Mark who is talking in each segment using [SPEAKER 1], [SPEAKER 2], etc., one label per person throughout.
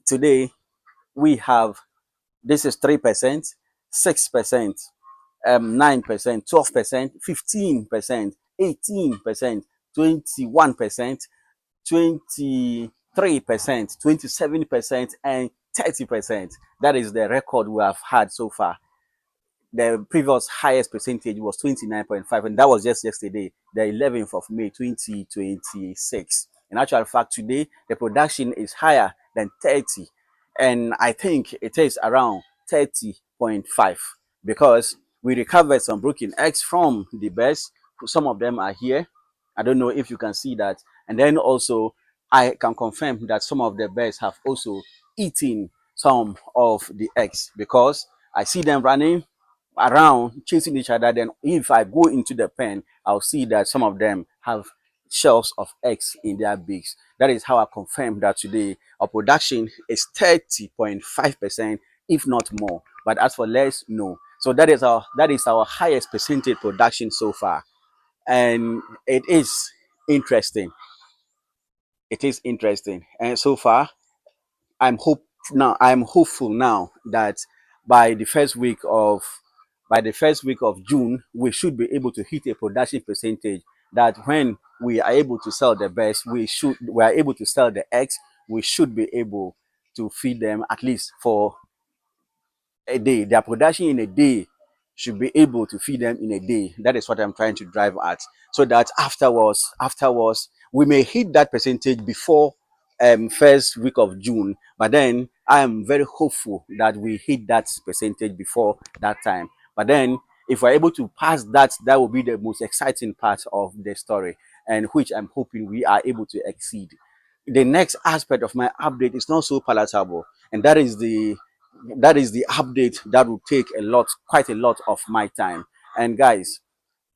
[SPEAKER 1] today we have, this is 3%, 6%, 9%, 12%, 15%, 18%, 21%, 23%, 27%, and 30%. That is the record we have had so far. The previous highest percentage was 29.5, and that was just yesterday, the 11th of May 2026. In actual fact, today the production is higher than 30, and I think it is around 30.5 because we recovered some broken eggs from the birds. Some of them are here. I don't know if you can see that. And then also, I can confirm that some of the birds have also eaten some of the eggs because I see them running around chasing each other. Then if I go into the pen, I'll see that some of them have shells of eggs in their beaks. That is how I confirm that today our production is 30.5%, if not more. But as for less, no. So that is our highest percentage production so far. And it is interesting. It is interesting. And so far, I'm hopeful now that by the first week of June, we should be able to hit a production percentage that when we are able to sell the birds, we are able to sell the eggs, we should be able to feed them at least for a day. Their production in a day should be able to feed them in a day. That is what I'm trying to drive at. So that afterwards, we may hit that percentage before first week of June. But then I am very hopeful that we hit that percentage before that time. But then if we're able to pass that, that will be the most exciting part of the story, and which I'm hoping we are able to exceed. The next aspect of my update is not so palatable, and that is the update that will take quite a lot of my time. And guys,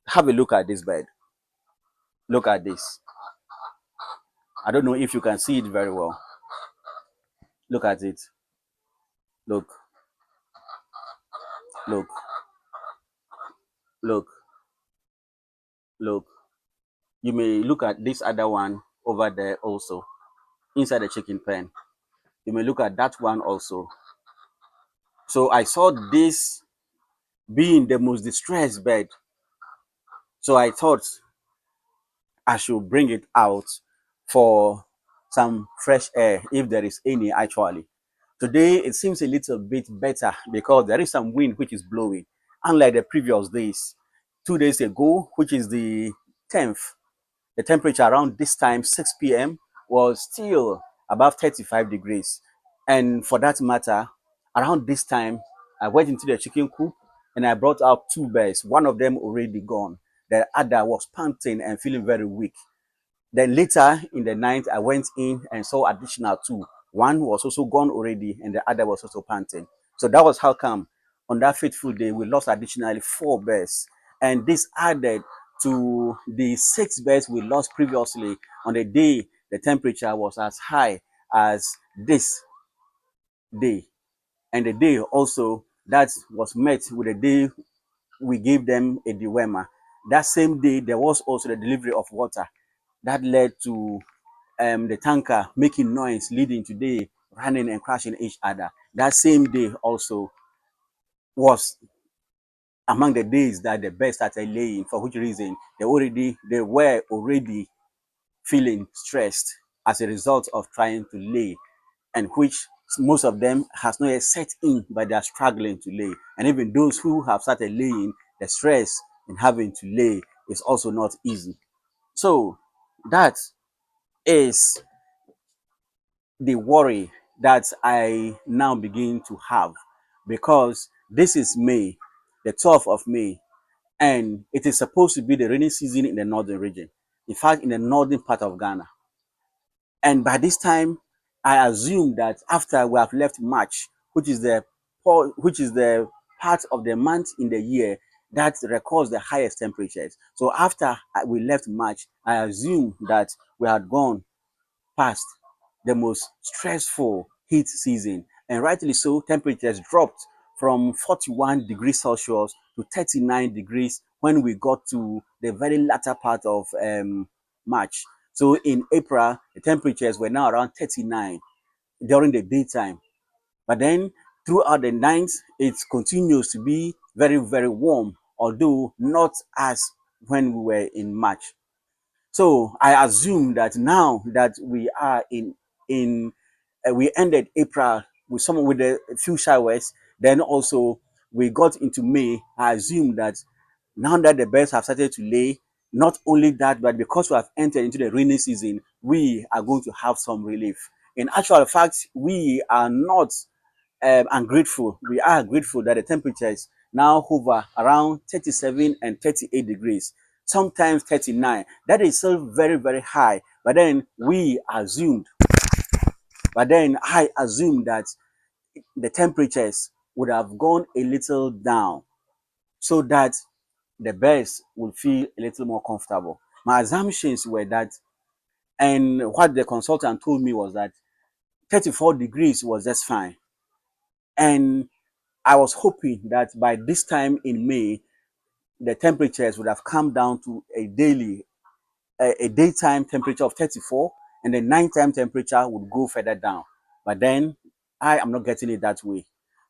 [SPEAKER 1] have a look at this bed. Look at this. I don't know if you can see it very well. Look at it. Look, look, look, look. You may look at this other one over there also, inside the chicken pen. You may look at that one also. So I saw this being the most distressed bed. So I thought I should bring it out for some fresh air, if there is any actually. Today it seems a little bit better because there is some wind which is blowing, unlike the previous days. 2 days ago, which is the 10th, the temperature around this time, 6 p.m., was still above 35 degrees. And for that matter, around this time, I went into the chicken coop and I brought out two birds, one of them already gone. The other was panting and feeling very weak. Then later in the night, I went in and saw additional two. One was also gone already, and the other was also panting. So that was how come on that fateful day we lost additionally four birds, and this added to the six birds we lost previously on the day the temperature was as high as this day, and the day also that was met with the day we gave them a dewormer. That same day there was also the delivery of water that led to the tanker making noise, leading to they running and crashing each other. That same day also was among the days that the birds started laying, for which reason they were already feeling stressed as a result of trying to lay, and which most of them has not yet set in, but they are struggling to lay. And even those who have started laying, the stress in having to lay is also not easy. So that is the worry that I now begin to have, because this is May, the 12th of May, and it is supposed to be the rainy season in the northern region. In fact, in the northern part of Ghana. And by this time, I assume that after we have left March, which is the part of the month in the year that records the highest temperatures. So after we left March, I assume that we had gone past the most stressful heat season. And rightly so, temperatures dropped from 41 degrees Celsius to 39 degrees when we got to the very latter part of March. So in April, the temperatures were now around 39. during the daytime. But then throughout the night, it continues to be very, very warm, although not as when we were in March. So I assume that now that we are in we ended April with some with a few showers, then also we got into May. I assume that now that the birds have started to lay, not only that, but because we have entered into the rainy season, we are going to have some relief. In actual fact, we are not ungrateful. We are grateful that the temperatures now hover around 37 and 38 degrees, sometimes 39. That is still very, very high. But then I assumed that the temperatures would have gone a little down so that the birds will feel a little more comfortable. My assumptions were that, and what the consultant told me was that 34 degrees was just fine. And I was hoping that by this time in May, the temperatures would have come down to a daytime temperature of 34, and the nighttime temperature would go further down. But then I am not getting it that way.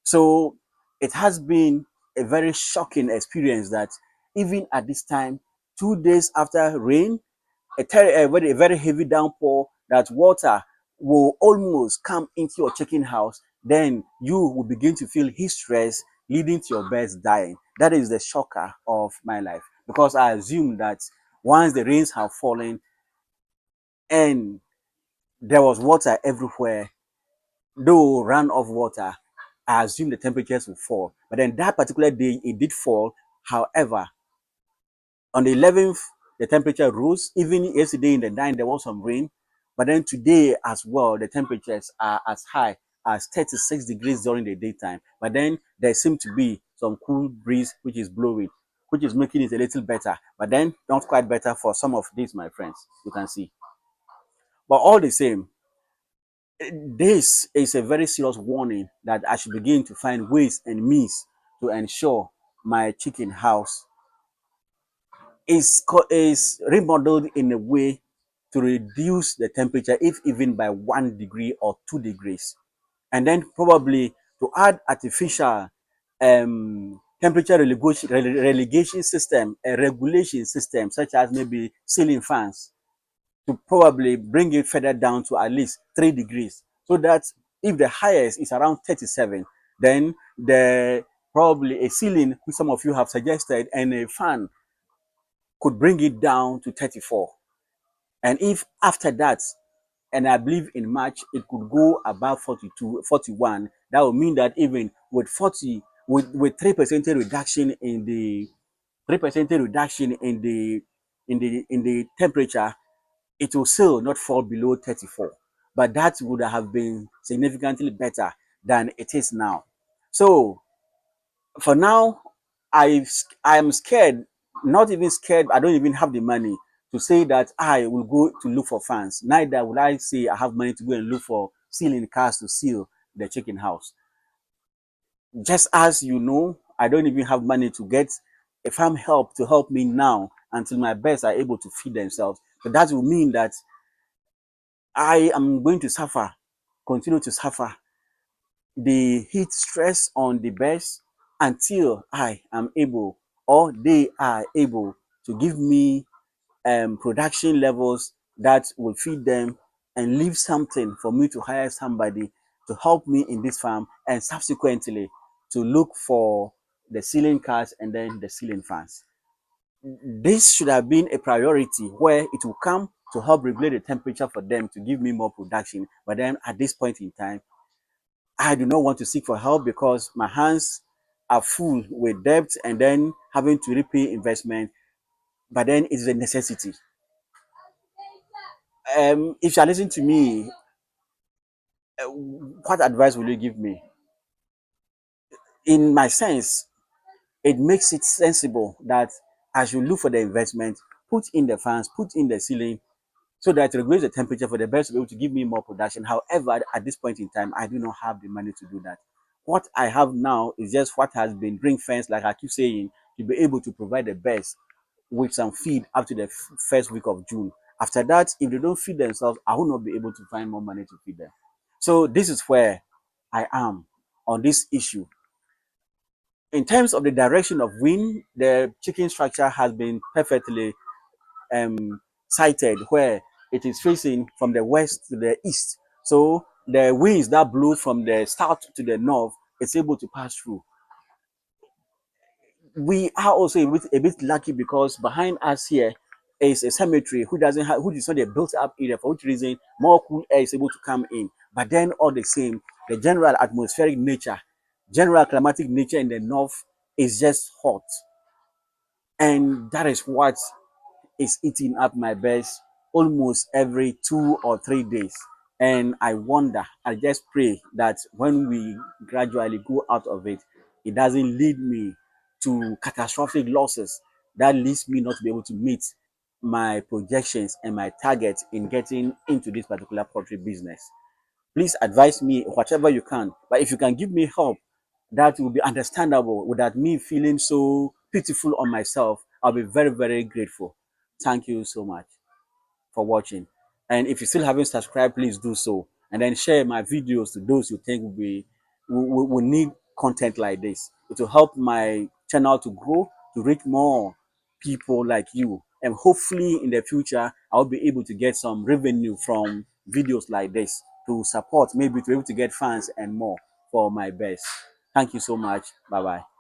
[SPEAKER 1] So it has been a very shocking experience that even at this time, 2 days after rain, a very heavy downpour, that water will almost come into your chicken house, then you will begin to feel heat stress leading to your birds dying. That is the shocker of my life, because I assume that once the rains have fallen and there was water everywhere, though run off water, I assume the temperatures will fall. But then that particular day, it did fall. However, on the 11th, the temperature rose. Even yesterday in the night, there was some rain. But then today as well, the temperatures are as high as 36 degrees during the daytime. But then there seems to be some cool breeze which is blowing, which is making it a little better. But then not quite better for some of these, my friends, you can see. But all the same, this is a very serious warning that I should begin to find ways and means to ensure my chicken house is remodeled in a way to reduce the temperature, if even by 1 degree or 2 degrees, and then probably to add artificial temperature relegation system, a regulation system, such as maybe ceiling fans, to probably bring it further down to at least 3 degrees, so that if the highest is around 37, then the probably a ceiling, which some of you have suggested, and a fan could bring it down to 34. And if after that, and I believe in March, it could go above 42, 41, that would mean that even with 40, with 3% reduction in the 3% reduction in the temperature, it will still not fall below 34. But that would have been significantly better than it is now. So for now, I am scared, not even scared. I don't even have the money to say that I will go to look for fans. Neither will I say I have money to go and look for ceiling cars to seal the chicken house. Just as you know, I don't even have money to get a farm help to help me now until my birds are able to feed themselves. But that will mean that I am going to suffer, continue to suffer the heat stress on the birds until I am able, or they are able, to give me production levels that will feed them and leave something for me to hire somebody to help me in this farm, and subsequently to look for the ceiling cars and then the ceiling fans. This should have been a priority where it will come to help regulate the temperature for them to give me more production. But then at this point in time, I do not want to seek for help because my hands are full with debt and then having to repay investment. But then it is a necessity. If you are listening to me, what advice will you give me? In my sense, it makes it sensible that as you look for the investment, put in the fans, put in the ceiling, so that it regulates the temperature for the birds to be able to give me more production. However, at this point in time, I do not have the money to do that. What I have now is just what has been ring fence, like I keep saying, to be able to provide the birds with some feed up to the first week of June. After that, if they don't feed themselves, I will not be able to find more money to feed them. So this is where I am on this issue. In terms of the direction of wind, the chicken structure has been perfectly sighted, where it is facing from the west to the east. So the winds that blew from the south to the north is able to pass through. We are also a bit lucky because behind us here is a cemetery who doesn't have, who is not a built up area, for which reason more cool air is able to come in. But then all the same, the general atmospheric nature, general climatic nature in the north is just hot. And that is what is eating up my best almost every 2 or 3 days. And I wonder, I just pray that when we gradually go out of it, it doesn't lead me to catastrophic losses that leads me not to be able to meet my projections and my targets in getting into this particular poultry business. Please advise me whatever you can. But if you can give me help, that will be understandable without me feeling so pitiful on myself. I'll be very, very grateful. Thank you so much for watching. And if you still haven't subscribed, please do so. And then share my videos to those you think will need content like this. It will help my channel to grow, to reach more people like you. And hopefully in the future, I'll be able to get some revenue from videos like this to support, maybe to be able to get fans and more for my best. Thank you so much. Bye-bye.